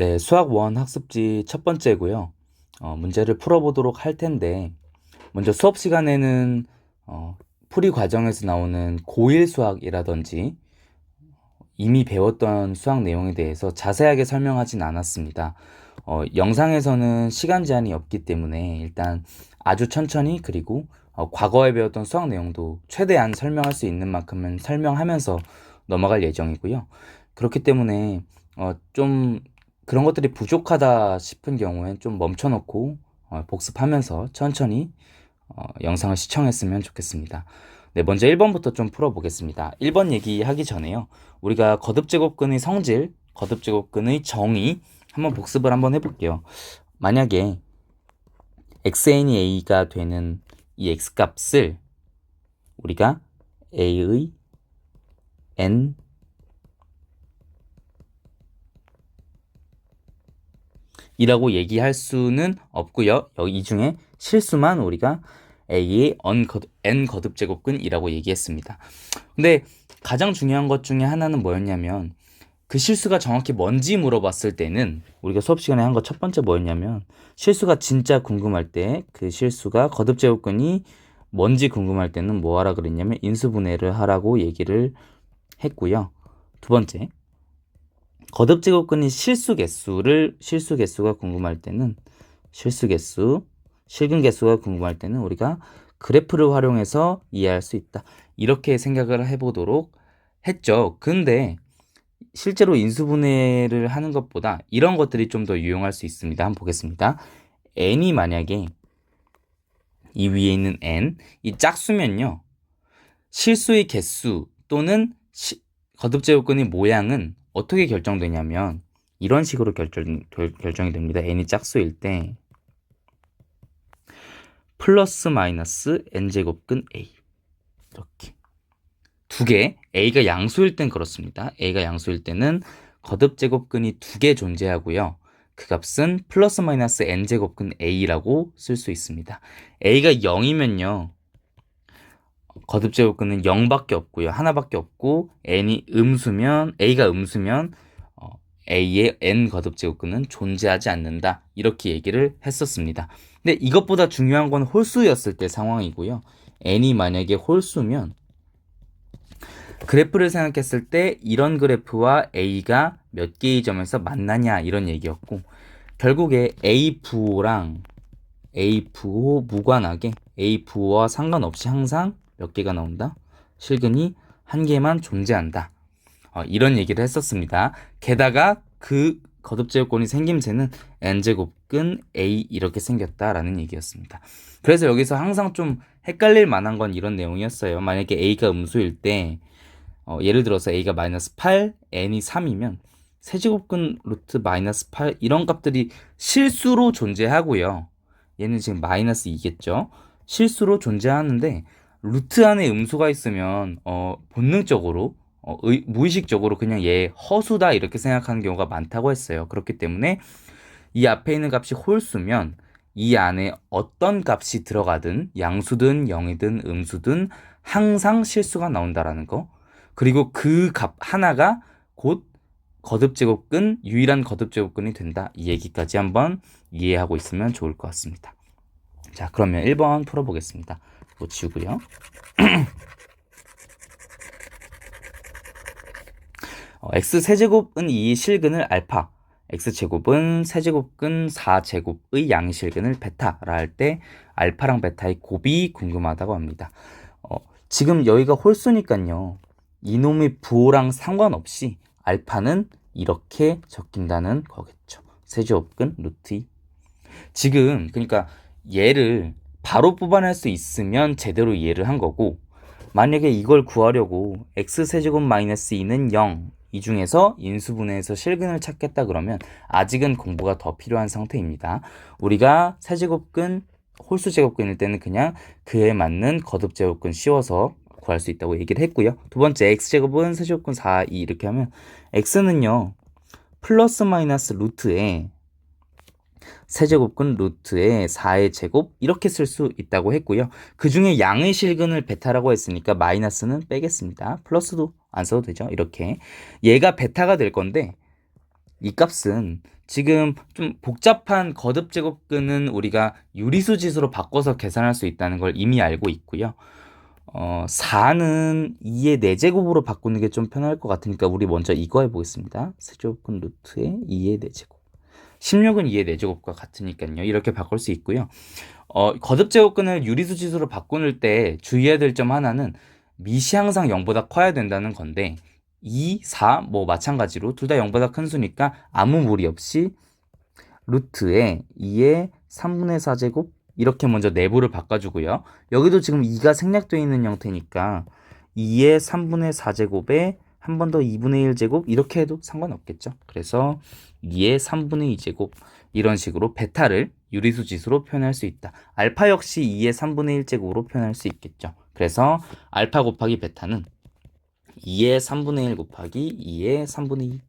네, 수학 원 학습지 첫 번째고요. 문제를 풀어보도록 할 텐데, 먼저 수업 시간에는 풀이 과정에서 나오는 고1 수학이라든지 이미 배웠던 수학 내용에 대해서 자세하게 설명하진 않았습니다. 영상에서는 시간 제한이 없기 때문에 일단 아주 천천히 그리고 과거에 배웠던 수학 내용도 최대한 설명할 수 있는 만큼은 설명하면서 넘어갈 예정이고요. 그렇기 때문에 좀 그런 것들이 부족하다 싶은 경우엔 좀 멈춰놓고 복습하면서 천천히 영상을 시청했으면 좋겠습니다. 네, 먼저 1번부터 좀 풀어보겠습니다. 1번 얘기하기 전에요. 우리가 거듭제곱근의 성질, 거듭제곱근의 정의 한번 복습을 한번 해볼게요. 만약에 xn이 a가 되는 이 x값을 우리가 a의 n 이라고 얘기할 수는 없고요. 여기 이 중에 실수만 우리가 a의 n 거듭제곱근이라고 얘기했습니다. 근데 가장 중요한 것 중에 하나는 뭐였냐면 그 실수가 정확히 뭔지 물어봤을 때는 우리가 수업 시간에 한 거 첫 번째 뭐였냐면 실수가 진짜 궁금할 때 그 실수가 거듭제곱근이 뭔지 궁금할 때는 뭐 하라 그랬냐면 인수분해를 하라고 얘기를 했고요. 두 번째, 거듭제곱근이 실수 개수가 궁금할 때는 실수 개수, 실근 개수가 궁금할 때는 우리가 그래프를 활용해서 이해할 수 있다. 이렇게 생각을 해보도록 했죠. 근데 실제로 인수분해를 하는 것보다 이런 것들이 좀 더 유용할 수 있습니다. 한번 보겠습니다. n이 만약에 이 위에 있는 n, 이 짝수면요. 실수의 개수 또는 거듭제곱근의 모양은 어떻게 결정되냐면 이런 식으로 결정이 됩니다. n이 짝수일 때 플러스 마이너스 n제곱근 a 이렇게 두 개, a가 양수일 땐 그렇습니다. a가 양수일 때는 거듭제곱근이 두 개 존재하고요. 그 값은 플러스 마이너스 n제곱근 a라고 쓸 수 있습니다. a가 0이면요. 거듭제곱근은 0밖에 없고요. 하나밖에 없고 n이 음수면 a가 음수면 a의 n 거듭제곱근은 존재하지 않는다. 이렇게 얘기를 했었습니다. 근데 이것보다 중요한 건 홀수였을 때 상황이고요. n이 만약에 홀수면 그래프를 생각했을 때 이런 그래프와 a가 몇 개의 점에서 만나냐 이런 얘기였고 결국에 a 부호랑 a 부호 무관하게 a 부호와 상관없이 항상 몇 개가 나온다? 실근이 한 개만 존재한다. 이런 얘기를 했었습니다. 게다가 그 거듭제곱근이 생김새는 n제곱근 a 이렇게 생겼다라는 얘기였습니다. 그래서 여기서 항상 좀 헷갈릴 만한 건 이런 내용이었어요. 만약에 a가 음수일 때 예를 들어서 a가 마이너스 8, n이 3이면 세제곱근 루트 마이너스 8 이런 값들이 실수로 존재하고요. 얘는 지금 마이너스 2겠죠. 실수로 존재하는데 루트 안에 음수가 있으면 본능적으로 무의식적으로 그냥 얘 허수다 이렇게 생각하는 경우가 많다고 했어요. 그렇기 때문에 이 앞에 있는 값이 홀수면 이 안에 어떤 값이 들어가든 양수든 영이든 음수든 항상 실수가 나온다라는 거. 그리고 그 값 하나가 곧 거듭제곱근, 유일한 거듭제곱근이 된다. 이 얘기까지 한번 이해하고 있으면 좋을 것 같습니다. 자, 그러면 1번 풀어보겠습니다. 뭐 지우고요. x세제곱은 이 실근을 알파, x제곱은 세제곱근 4제곱의 양실근을 베타라 할 때 알파랑 베타의 곱이 궁금하다고 합니다. 지금 여기가 홀수니까요. 이놈의 부호랑 상관없이 알파는 이렇게 적힌다는 거겠죠. 세제곱근 루트 2. 지금 그러니까 얘를 바로 뽑아낼 수 있으면 제대로 이해를 한 거고 만약에 이걸 구하려고 x세제곱 마이너스 2는 0, 이 중에서 인수분해해서 실근을 찾겠다 그러면 아직은 공부가 더 필요한 상태입니다. 우리가 세제곱근, 홀수제곱근일 때는 그냥 그에 맞는 거듭제곱근 씌워서 구할 수 있다고 얘기를 했고요. 두 번째, x제곱은 세제곱근 4, 2 이렇게 하면 x는요. 플러스 마이너스 루트에 세제곱근 루트에 4의 제곱 이렇게 쓸 수 있다고 했고요. 그 중에 양의 실근을 베타라고 했으니까 마이너스는 빼겠습니다. 플러스도 안 써도 되죠. 이렇게 얘가 베타가 될 건데 이 값은 지금 좀 복잡한 거듭 제곱근은 우리가 유리수 지수로 바꿔서 계산할 수 있다는 걸 이미 알고 있고요. 4는 2의 4제곱으로 바꾸는 게 좀 편할 것 같으니까 우리 먼저 이거 해보겠습니다. 세제곱근 루트의 2의 4제곱. 16은 2의 4제곱과 같으니까요. 이렇게 바꿀 수 있고요. 거듭 제곱근을 유리수 지수로 바꾸는 때 주의해야 될 점 하나는 밑이 항상 0보다 커야 된다는 건데 2, 4 뭐 마찬가지로 둘 다 0보다 큰 수니까 아무 무리 없이 루트에 2의 3분의 4제곱 이렇게 먼저 내부를 바꿔주고요. 여기도 지금 2가 생략되어 있는 형태니까 2의 3분의 4제곱에 한 번 더 2분의 1제곱 이렇게 해도 상관없겠죠. 그래서 2의 3분의 2제곱 이런 식으로 베타를 유리수 지수로 표현할 수 있다. 알파 역시 2의 3분의 1제곱으로 표현할 수 있겠죠. 그래서 알파 곱하기 베타는 2의 3분의 1 곱하기 2의 3분의 2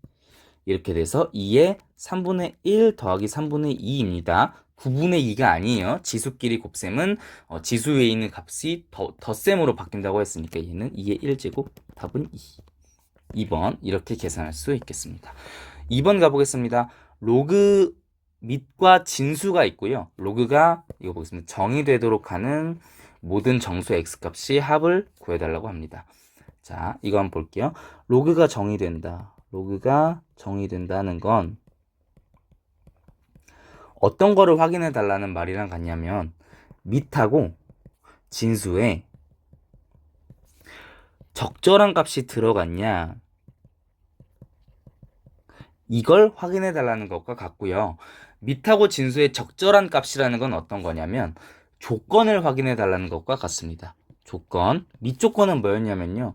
이렇게 돼서 2의 3분의 1 더하기 3분의 2입니다. 9분의 2가 아니에요. 지수끼리 곱셈은 지수 위에 있는 값이 덧셈으로 바뀐다고 했으니까 얘는 2의 1제곱 답은 2. 2번 이렇게 계산할 수 있겠습니다. 2번 가보겠습니다. 로그 밑과 진수가 있고요. 로그가 이거 보겠습니다. 정의되도록 하는 모든 정수 x값이 합을 구해달라고 합니다. 자, 이거 한번 볼게요. 로그가 정의된다. 로그가 정의된다는 건 어떤 거를 확인해 달라는 말이랑 같냐면 밑하고 진수에 적절한 값이 들어갔냐 이걸 확인해 달라는 것과 같고요. 밑하고 진수의 적절한 값이라는 건 어떤 거냐면 조건을 확인해 달라는 것과 같습니다. 조건, 밑 조건은 뭐였냐면요.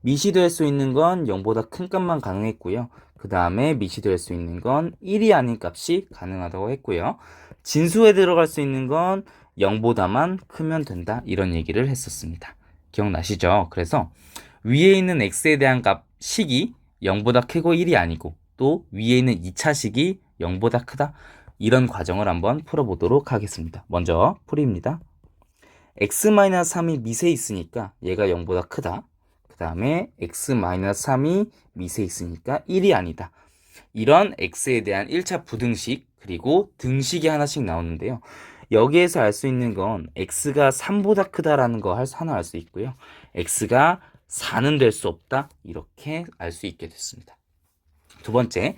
밑이 될 수 있는 건 0보다 큰 값만 가능했고요. 그 다음에 밑이 될 수 있는 건 1이 아닌 값이 가능하다고 했고요. 진수에 들어갈 수 있는 건 0보다만 크면 된다. 이런 얘기를 했었습니다. 기억나시죠? 그래서 위에 있는 x에 대한 값 식이 0보다 크고 1이 아니고 또 위에 있는 2차 식이 0보다 크다. 이런 과정을 한번 풀어보도록 하겠습니다. 먼저 풀이입니다. x-3이 밑에 있으니까 얘가 0보다 크다. 그 다음에 x-3이 밑에 있으니까 1이 아니다. 이런 x에 대한 1차 부등식 그리고 등식이 하나씩 나오는데요. 여기에서 알 수 있는 건 x가 3보다 크다라는 거 하나 알 수 있고요. x가 4는 될 수 없다. 이렇게 알 수 있게 됐습니다. 두 번째,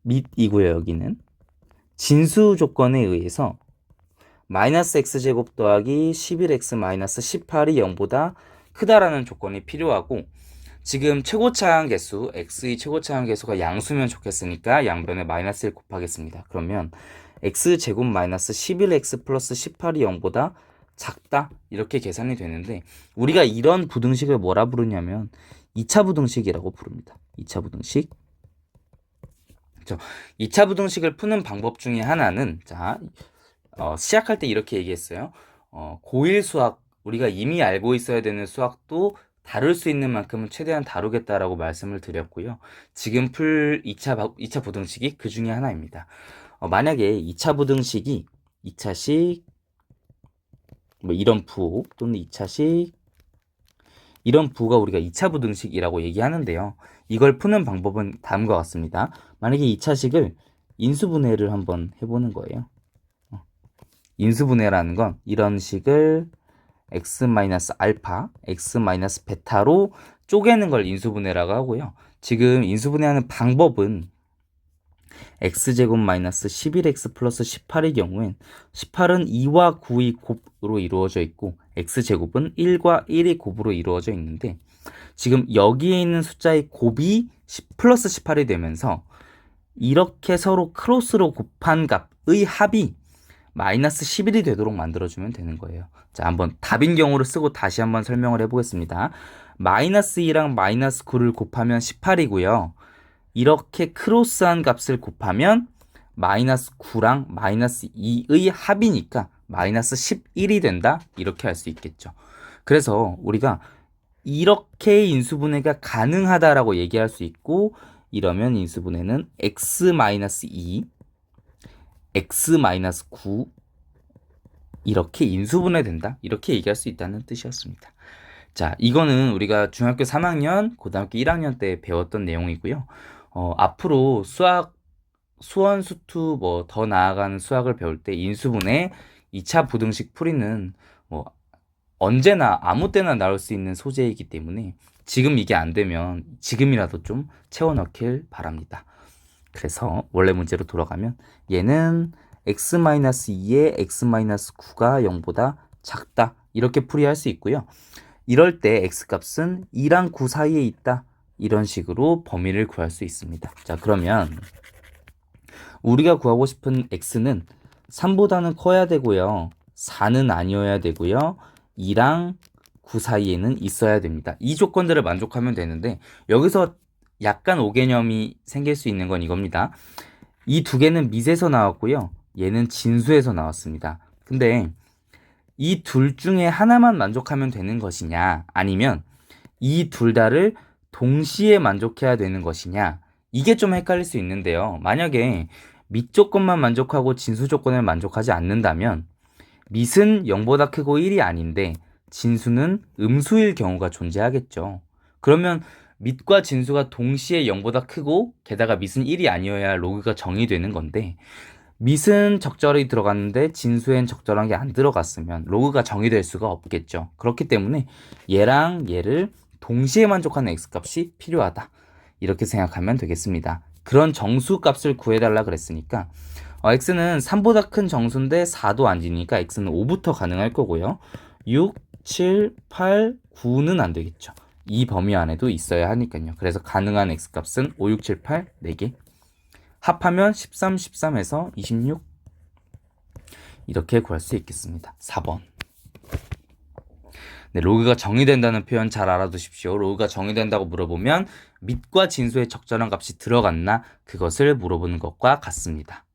밑이고요. 여기는 진수 조건에 의해서 마이너스 x제곱 더하기 11x 마이너스 18이 0보다 크다라는 조건이 필요하고 지금 최고차항 개수, x의 최고차항 개수가 양수면 좋겠으니까 양변에 마이너스 1 곱하겠습니다. 그러면 x제곱 마이너스 11x 플러스 18이 0보다 작다? 이렇게 계산이 되는데 우리가 이런 부등식을 뭐라 부르냐면 2차 부등식이라고 부릅니다. 2차 부등식. 2차 부등식을 푸는 방법 중에 하나는 시작할 때 이렇게 얘기했어요. 고1 수학, 우리가 이미 알고 있어야 되는 수학도 다룰 수 있는 만큼은 최대한 다루겠다라고 말씀을 드렸고요. 지금 풀 2차 부등식이 그 중에 하나입니다. 만약에 2차 부등식이 2차식, 뭐 이런 부 또는 2차식, 이런 부가 우리가 2차 부등식이라고 얘기하는데요. 이걸 푸는 방법은 다음과 같습니다. 만약에 2차식을 인수분해를 한번 해보는 거예요. 인수분해라는 건 이런 식을 x-알파, x-베타로 쪼개는 걸 인수분해라고 하고요. 지금 인수분해하는 방법은 x제곱 마이너스 11x 플러스 18의 경우엔 18은 2와 9의 곱으로 이루어져 있고 x제곱은 1과 1의 곱으로 이루어져 있는데 지금 여기에 있는 숫자의 곱이 10 플러스 18이 되면서 이렇게 서로 크로스로 곱한 값의 합이 마이너스 11이 되도록 만들어주면 되는 거예요. 자, 한번 답인 경우를 쓰고 다시 한번 설명을 해보겠습니다. 마이너스 2랑 마이너스 9를 곱하면 18이고요. 이렇게 크로스한 값을 곱하면 마이너스 9랑 마이너스 2의 합이니까 마이너스 11이 된다. 이렇게 할 수 있겠죠. 그래서 우리가 이렇게 인수분해가 가능하다라고 얘기할 수 있고 이러면 인수분해는 x-2, x-9 이렇게 인수분해 된다. 이렇게 얘기할 수 있다는 뜻이었습니다. 자, 이거는 우리가 중학교 3학년, 고등학교 1학년 때 배웠던 내용이고요. 앞으로 수학 수원, 수투 뭐 더 나아가는 수학을 배울 때 인수분해 2차 부등식 풀이는 뭐 언제나 아무 때나 나올 수 있는 소재이기 때문에 지금 이게 안 되면 지금이라도 좀 채워넣길 바랍니다. 그래서 원래 문제로 돌아가면 얘는 x-2에 x-9가 0보다 작다 이렇게 풀이할 수 있고요. 이럴 때 x값은 2랑 9 사이에 있다 이런 식으로 범위를 구할 수 있습니다. 자, 그러면 우리가 구하고 싶은 x는 3보다는 커야 되고요. 4는 아니어야 되고요. 2랑 9 사이에는 있어야 됩니다. 이 조건들을 만족하면 되는데 여기서 약간 오개념이 생길 수 있는 건 이겁니다. 이 두 개는 미에서 나왔고요. 얘는 진수에서 나왔습니다. 근데 이 둘 중에 하나만 만족하면 되는 것이냐 아니면 이 둘 다를 동시에 만족해야 되는 것이냐 이게 좀 헷갈릴 수 있는데요. 만약에 밑 조건만 만족하고 진수 조건을 만족하지 않는다면 밑은 0보다 크고 1이 아닌데 진수는 음수일 경우가 존재하겠죠. 그러면 밑과 진수가 동시에 0보다 크고 게다가 밑은 1이 아니어야 로그가 정의되는 건데 밑은 적절히 들어갔는데 진수엔 적절한 게 안 들어갔으면 로그가 정의될 수가 없겠죠. 그렇기 때문에 얘랑 얘를 동시에 만족하는 x값이 필요하다. 이렇게 생각하면 되겠습니다. 그런 정수값을 구해달라 그랬으니까 x는 3보다 큰 정수인데 4도 안 지니까 x는 5부터 가능할 거고요. 6, 7, 8, 9는 안 되겠죠. 이 범위 안에도 있어야 하니까요. 그래서 가능한 x값은 5, 6, 7, 8, 4개. 합하면 13, 13에서 26 이렇게 구할 수 있겠습니다. 4번. 네, 로그가 정의된다는 표현 잘 알아두십시오. 로그가 정의된다고 물어보면 밑과 진수의 적절한 값이 들어갔나 그것을 물어보는 것과 같습니다.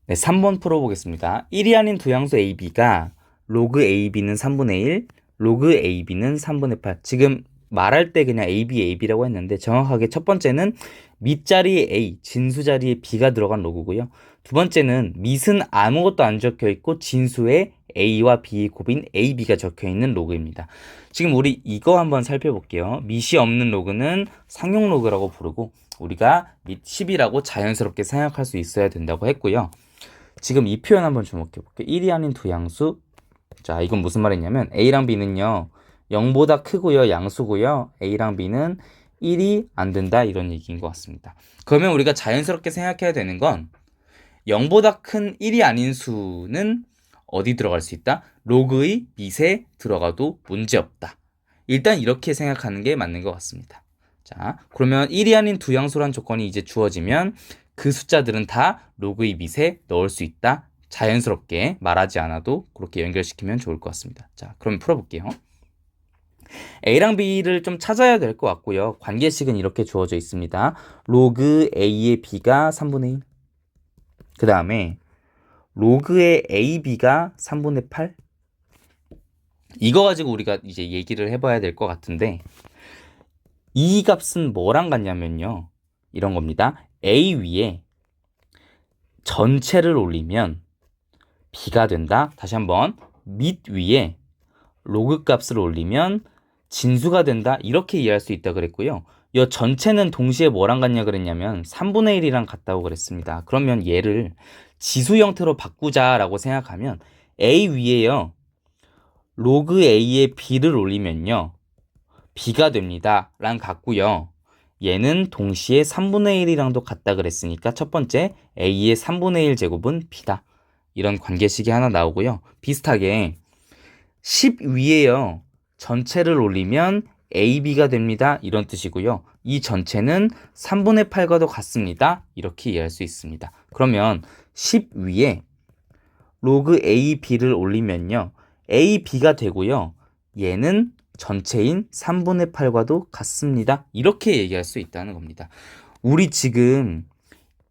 네, 3번 풀어보겠습니다. 1이 아닌 두 양수 AB가 로그 AB는 3분의 1, 로그 AB는 3분의 8. 지금 말할 때 그냥 AB라고 했는데 정확하게 첫 번째는 밑 자리에 A, 진수 자리에 B가 들어간 로그고요. 두 번째는 밑은 아무것도 안 적혀 있고 진수에 A와 B의 곱인 AB가 적혀 있는 로그입니다. 지금 우리 이거 한번 살펴볼게요. 밑이 없는 로그는 상용 로그라고 부르고 우리가 밑 10이라고 자연스럽게 생각할 수 있어야 된다고 했고요. 지금 이 표현 한번 주목해 볼게요. 1이 아닌 두 양수. 자, 이건 무슨 말이냐면 A랑 B는요. 0보다 크고요. 양수고요. A랑 B는 1이 안 된다 이런 얘기인 것 같습니다. 그러면 우리가 자연스럽게 생각해야 되는 건 0보다 큰 1이 아닌 수는 어디 들어갈 수 있다? 로그의 밑에 들어가도 문제없다. 일단 이렇게 생각하는 게 맞는 것 같습니다. 자, 그러면 1이 아닌 두 양수란 조건이 이제 주어지면 그 숫자들은 다 로그의 밑에 넣을 수 있다. 자연스럽게 말하지 않아도 그렇게 연결시키면 좋을 것 같습니다. 자, 그럼 풀어볼게요. A랑 B를 좀 찾아야 될 것 같고요. 관계식은 이렇게 주어져 있습니다. 로그 A의 B가 3분의 1. 그 다음에 로그의 AB가 3분의 8. 이거 가지고 우리가 이제 얘기를 해봐야 될 것 같은데 이 값은 뭐랑 같냐면요. 이런 겁니다. A 위에 전체를 올리면 B가 된다. 다시 한번 밑 위에 로그 값을 올리면 진수가 된다. 이렇게 이해할 수 있다 그랬고요. 이 전체는 동시에 뭐랑 같냐 그랬냐면 3분의 1이랑 같다고 그랬습니다. 그러면 얘를 지수 형태로 바꾸자라고 생각하면 A 위에요. 로그 A에 B를 올리면요. B가 됩니다. 랑 같고요. 얘는 동시에 3분의 1이랑도 같다 그랬으니까 첫 번째 A의 3분의 1 제곱은 B다. 이런 관계식이 하나 나오고요. 비슷하게 10 위에요. 전체를 올리면 AB가 됩니다. 이런 뜻이고요. 이 전체는 3분의 8과도 같습니다. 이렇게 이해할 수 있습니다. 그러면 10 위에 로그 AB를 올리면요. AB가 되고요. 얘는 전체인 3분의 8과도 같습니다. 이렇게 얘기할 수 있다는 겁니다. 우리 지금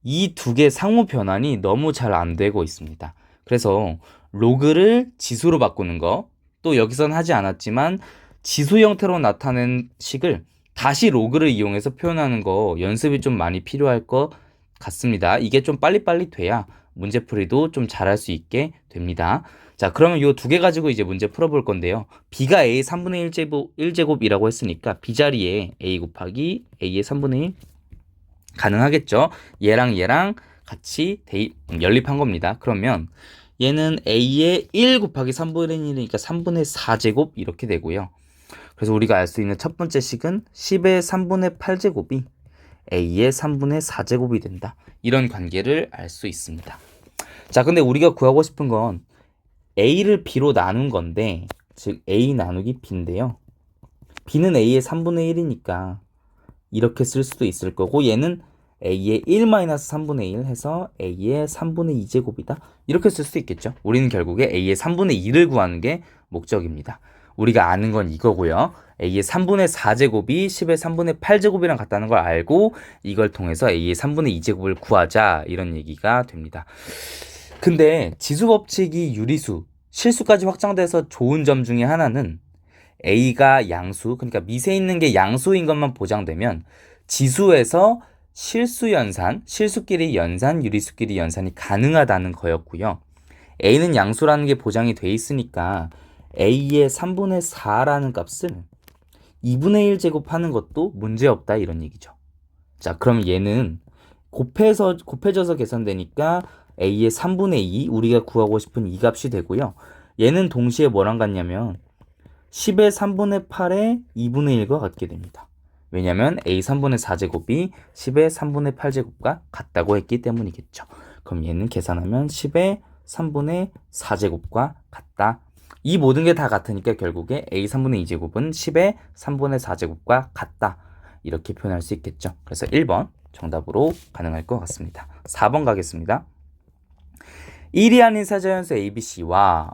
이 두 개 상호 변환이 너무 잘 안 되고 있습니다. 그래서 로그를 지수로 바꾸는 거, 또 여기선 하지 않았지만 지수 형태로 나타낸 식을 다시 로그를 이용해서 표현하는 거 연습이 좀 많이 필요할 것 같습니다. 이게 좀 빨리빨리 돼야 문제풀이도 좀 잘할 수 있게 됩니다. 자, 그러면 이 두 개 가지고 이제 문제 풀어볼 건데요. B가 A의 3분의 1제곱이라고 했으니까 B 자리에 A 곱하기 A의 3분의 1. 가능하겠죠. 얘랑 같이 연립한 겁니다. 그러면 얘는 a의 1 곱하기 3분의 1이니까 3분의 4제곱 이렇게 되고요. 그래서 우리가 알 수 있는 첫 번째 식은 10의 3분의 8제곱이 a의 3분의 4제곱이 된다. 이런 관계를 알 수 있습니다. 자, 근데 우리가 구하고 싶은 건 a를 b로 나눈 건데, 즉 a 나누기 b인데요. b는 a의 3분의 1이니까 이렇게 쓸 수도 있을 거고, 얘는 a의 1-3분의 1 해서 a의 3분의 2제곱이다. 이렇게 쓸 수 있겠죠. 우리는 결국에 a의 3분의 2를 구하는 게 목적입니다. 우리가 아는 건 이거고요. a의 3분의 4제곱이 10의 3분의 8제곱이랑 같다는 걸 알고 이걸 통해서 a의 3분의 2제곱을 구하자, 이런 얘기가 됩니다. 근데 지수법칙이 유리수, 실수까지 확장돼서 좋은 점 중에 하나는 a가 양수, 그러니까 밑에 있는 게 양수인 것만 보장되면 지수에서 실수 연산, 실수끼리 연산, 유리수끼리 연산이 가능하다는 거였고요. a는 양수라는 게 보장이 돼 있으니까 a의 3분의 4라는 값을 2분의 1 제곱하는 것도 문제없다, 이런 얘기죠. 자, 그럼 얘는 곱해져서 계산되니까 a의 3분의 2, 우리가 구하고 싶은 이 값이 되고요. 얘는 동시에 뭐랑 같냐면 10의 3분의 8의 2분의 1과 같게 됩니다. 왜냐면 a 3분의 4제곱이 10의 3분의 8제곱과 같다고 했기 때문이겠죠. 그럼 얘는 계산하면 10의 3분의 4제곱과 같다. 이 모든 게 다 같으니까 결국에 a 3분의 2제곱은 10의 3분의 4제곱과 같다. 이렇게 표현할 수 있겠죠. 그래서 1번 정답으로 가능할 것 같습니다. 4번 가겠습니다. 1이 아닌 사자연수 ABC와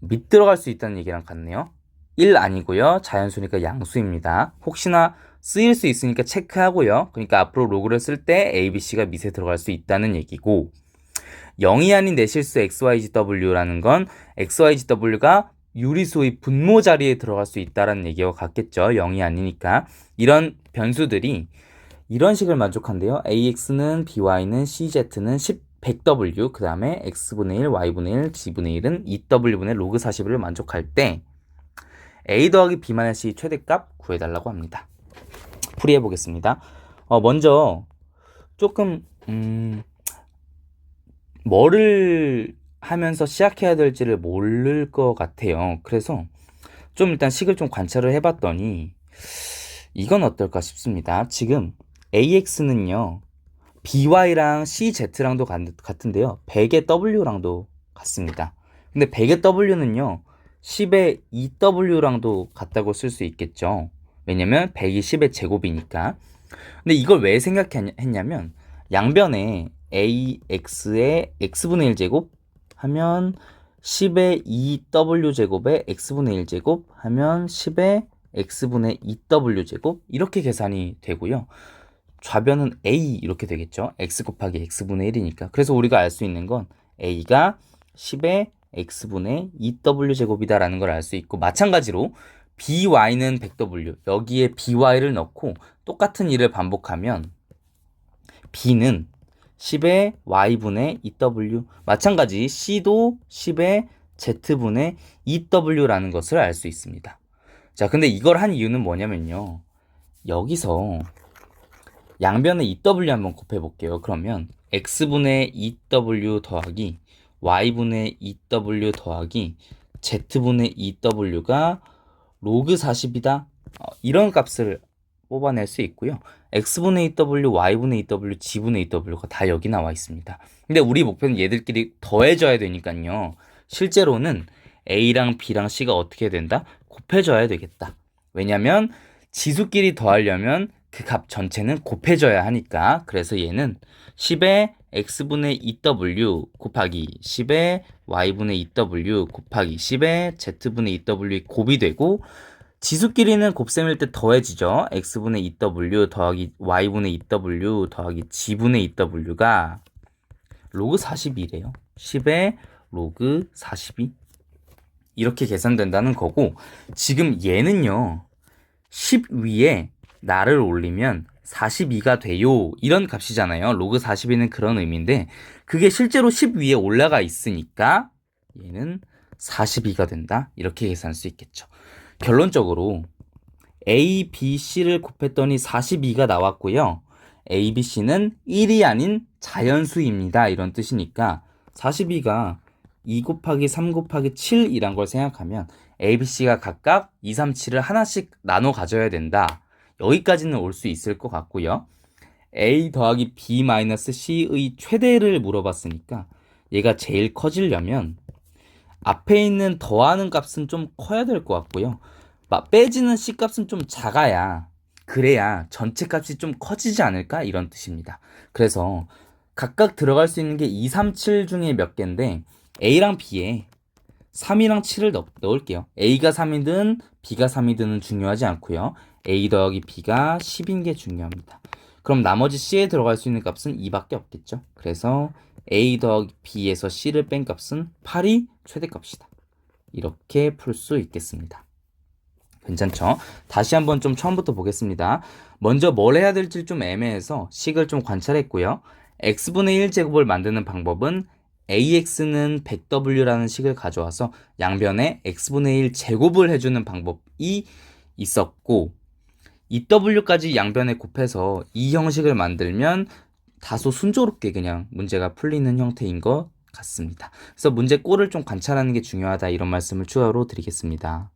밑 들어갈 수 있다는 얘기랑 같네요. 1 아니고요. 자연수니까 양수입니다. 혹시나 쓰일 수 있으니까 체크하고요. 그러니까 앞으로 로그를 쓸 때 ABC가 밑에 들어갈 수 있다는 얘기고, 0이 아닌 내실수 XYZW라는 건 XYZW가 유리수의 분모 자리에 들어갈 수 있다는 얘기와 같겠죠. 0이 아니니까. 이런 변수들이 이런 식을 만족한대요. AX는 BY는 CZ는 100W, 그 다음에 X분의 1, Y분의 1, G분의 1은 2W분의 로그 41을 만족할 때 A 더하기 B만의 C 최대값 구해달라고 합니다. 풀이해 보겠습니다. 먼저 조금 뭐를 하면서 시작해야 될지를 모를 것 같아요. 그래서 좀 일단 식을 좀 관찰을 해봤더니 이건 어떨까 싶습니다. 지금 AX는요 BY랑 CZ랑도 같은데요 100의 W랑도 같습니다. 근데 100의 W는요 10의 2W랑도 같다고 쓸 수 있겠죠. 왜냐면 100이 10의 제곱이니까. 근데 이걸 왜 생각했냐면 양변에 AX의 X분의 1제곱 하면 10의 2W제곱에 X분의 1제곱 하면 10의 X분의 2W제곱 이렇게 계산이 되고요. 좌변은 A 이렇게 되겠죠. X 곱하기 X분의 1이니까. 그래서 우리가 알 수 있는 건 A가 10의 X분의 2W제곱이다 라는 걸 알 수 있고, 마찬가지로 BY는 100W, 여기에 BY를 넣고 똑같은 일을 반복하면 B는 10의 Y분의 2W, 마찬가지 C도 10의 Z분의 2W라는 것을 알 수 있습니다. 자, 근데 이걸 한 이유는 뭐냐면요. 여기서 양변에 2W 한번 곱해 볼게요. 그러면 X분의 2W 더하기 Y분의 2W 더하기 Z분의 2W가 로그 40이다. 이런 값을 뽑아낼 수 있고요. X분의 2W, Y분의 2W, G분의 2W가 다 여기 나와 있습니다. 근데 우리 목표는 얘들끼리 더해져야 되니까요. 실제로는 A랑 B랑 C가 어떻게 된다? 곱해져야 되겠다. 왜냐면 지수끼리 더하려면 그 값 전체는 곱해져야 하니까. 그래서 얘는 10의 X분의 2W 곱하기 10의 Y분의 2W 곱하기 10의 Z분의 2W이 곱이 되고, 지수끼리는 곱셈일 때 더해지죠. X분의 2W 더하기 Y분의 2W 더하기 G분의 2W가 로그 42래요. 10의 로그 42 이렇게 계산된다는 거고, 지금 얘는요 10 위에 나를 올리면 42가 돼요, 이런 값이잖아요. 로그 42는 그런 의미인데 그게 실제로 10 위에 올라가 있으니까 얘는 42가 된다, 이렇게 계산할 수 있겠죠. 결론적으로 A, B, C를 곱했더니 42가 나왔고요. A, B, C는 1이 아닌 자연수입니다. 이런 뜻이니까 42가 2 곱하기 3 곱하기 7이란 걸 생각하면 A, B, C가 각각 2, 3, 7을 하나씩 나눠 가져야 된다. 여기까지는 올 수 있을 것 같고요. A 더하기 B 마이너스 C의 최대를 물어봤으니까 얘가 제일 커지려면 앞에 있는 더하는 값은 좀 커야 될 것 같고요. 빼지는 C 값은 좀 작아야 그래야 전체 값이 좀 커지지 않을까 이런 뜻입니다. 그래서 각각 들어갈 수 있는 게 2, 3, 7 중에 몇 개인데 A랑 B에 3이랑 7을 넣을게요. A가 3이든 B가 3이든은 중요하지 않고요. A 더하기 B가 10인 게 중요합니다. 그럼 나머지 C에 들어갈 수 있는 값은 2밖에 없겠죠. 그래서 A 더하기 B에서 C를 뺀 값은 8이 최대값이다. 이렇게 풀 수 있겠습니다. 괜찮죠? 다시 한번 좀 처음부터 보겠습니다. 먼저 뭘 해야 될지 좀 애매해서 식을 좀 관찰했고요. x분의 1제곱을 만드는 방법은 ax는 100w라는 식을 가져와서 양변에 x분의 1 제곱을 해주는 방법이 있었고 2w까지 양변에 곱해서 이 형식을 만들면 다소 순조롭게 그냥 문제가 풀리는 형태인 것 같습니다. 그래서 문제 꼴을 좀 관찰하는 게 중요하다 이런 말씀을 추가로 드리겠습니다.